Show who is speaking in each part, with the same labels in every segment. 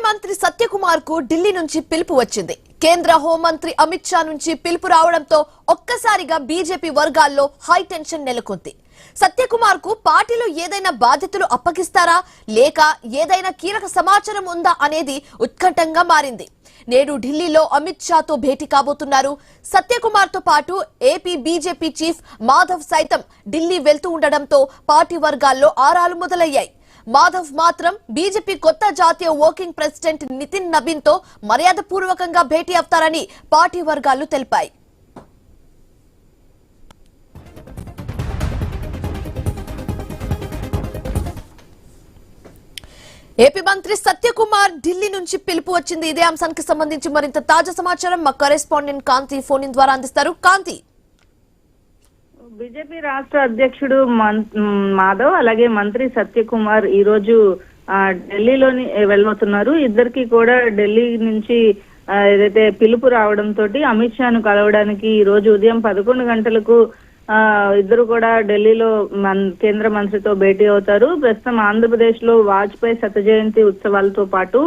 Speaker 1: మంత్రి సత్యకుమార్ కు ఢిల్లీ నుంచి పిలుపు వచ్చింది. కేంద్ర హోంమంత్రి అమిత్ షా నుంచి పిలుపు రావడంతో ఒక్కసారిగా బీజేపీ వర్గాల్లో హై టెన్షన్ నెలకొంది. సత్యకుమార్ కు పార్టీలో ఏదైనా బాధ్యతలు అప్పగిస్తారా లేక ఏదైనా కీలక సమాచారం ఉందా అనేది ఉత్కంఠంగా మారింది. నేడు ఢిల్లీలో అమిత్ షాతో భేటీ కాబోతున్నారు. సత్యకుమార్ తో పాటు ఏపీ బీజేపీ చీఫ్ మాధవ్ సైతం ఢిల్లీ వెళ్తూ ఉండడంతో పార్టీ వర్గాల్లో ఆరాలు మొదలయ్యాయి. మాధవ్ మాత్రం బీజేపీ కొత్త జాతీయ వర్కింగ్ ప్రెసిడెంట్ నితిన్ నబీన్ తో మర్యాదపూర్వకంగా భేటీ అవుతారని పార్టీ వర్గాలు తెలిపాయి. ఏపీ మంత్రి సత్యకుమార్ ఢిల్లీ నుంచి పిలుపు వచ్చింది. ఇదే అంశానికి సంబంధించి మరింత తాజా సమాచారం మా కరెస్పాండెంట్ కాంతి ఫోన్ ఇన్ ద్వారా అందిస్తారు. కాంతి,
Speaker 2: బీజేపీ రాష్ట్ర అధ్యక్షుడు మాధవ్ అలాగే మంత్రి సత్యకుమార్ ఈ రోజు ఢిల్లీలోని వెళ్ళబోతున్నారు. ఇద్దరికి కూడా ఢిల్లీ నుంచి ఏదైతే పిలుపు రావడంతో అమిత్ షాను కలవడానికి ఈ రోజు ఉదయం 11 గంటలకు ఇద్దరు కూడా ఢిల్లీలో కేంద్ర మంత్రితో భేటీ అవుతారు. ప్రస్తుతం ఆంధ్రప్రదేశ్ లో వాజ్పేయి శత జయంతి ఉత్సవాలతో పాటు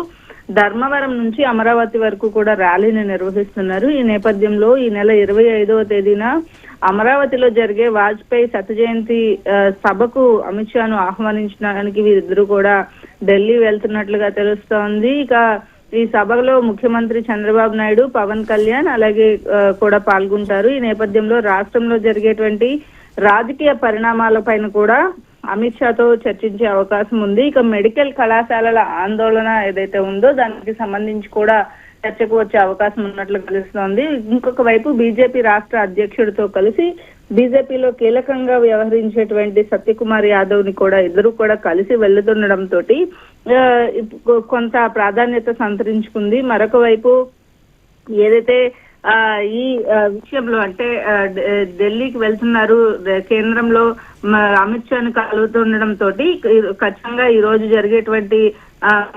Speaker 2: ధర్మవరం నుంచి అమరావతి వరకు కూడా ర్యాలీని నిర్వహిస్తున్నారు. ఈ నేపథ్యంలో ఈ నెల 25వ తేదీన అమరావతిలో జరిగే వాజ్పేయి శత జయంతి సభకు అమిత్ షాను ఆహ్వానించడానికి వీరిద్దరూ కూడా ఢిల్లీ వెళ్తున్నట్లుగా తెలుస్తోంది. ఇక ఈ సభలో ముఖ్యమంత్రి చంద్రబాబు నాయుడు, పవన్ కళ్యాణ్ అలాగే కూడా పాల్గొంటారు. ఈ నేపథ్యంలో రాష్ట్రంలో జరిగేటువంటి రాజకీయ పరిణామాలపైన కూడా అమిత్ షాతో చర్చించే అవకాశం ఉంది. ఇక మెడికల్ కళాశాలల ఆందోళన ఏదైతే ఉందో దానికి సంబంధించి కూడా చర్చకు వచ్చే అవకాశం ఉన్నట్లు తెలుస్తోంది. ఇంకొక వైపు బీజేపీ రాష్ట్ర అధ్యక్షుడితో కలిసి బీజేపీలో కీలకంగా వ్యవహరించేటువంటి సత్యకుమార్ యాదవ్ ని కూడా ఇద్దరు కూడా కలిసి వెళ్తుండడంతో కొంత ప్రాధాన్యత సంతరించుకుంది. మరొక వైపు ఏదైతే ఈ విషయంలో అంటే ఢిల్లీకి వెళ్తున్నారు, కేంద్రంలో అమిత్ షాను కలుగుతుండడంతో ఖచ్చితంగా ఈ రోజు జరిగేటువంటి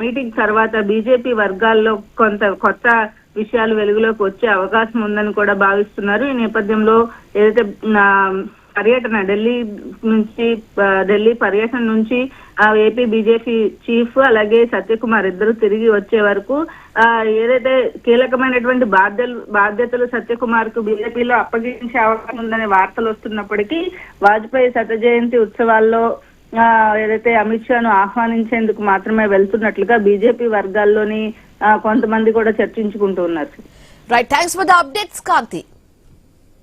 Speaker 2: మీటింగ్ తర్వాత బీజేపీ వర్గాల్లో కొంత కొత్త విషయాలు వెలుగులోకి వచ్చే అవకాశం ఉందని కూడా భావిస్తున్నారు. ఈ నేపథ్యంలో ఏదైతే పర్యటన ఢిల్లీ పర్యటన నుంచి ఏపీ బీజేపీ చీఫ్ అలాగే సత్యకుమార్ ఇద్దరు తిరిగి వచ్చే వరకు ఏదైతే కీలకమైనటువంటి బాధ్యతలు సత్యకుమార్ కు బీజేపీలో అప్పగించే అవకాశం ఉందనే వార్తలు వస్తున్నప్పటికీ వాజ్పేయి శత జయంతి ఉత్సవాల్లో ఏదైతే అమిత్ షాను ఆహ్వానించేందుకు మాత్రమే వెళ్తున్నట్లుగా బీజేపీ వర్గాల్లోని కొంతమంది కూడా చర్చించుకుంటూ ఉన్నారు.
Speaker 1: Right, thanks for the updates Kanthi.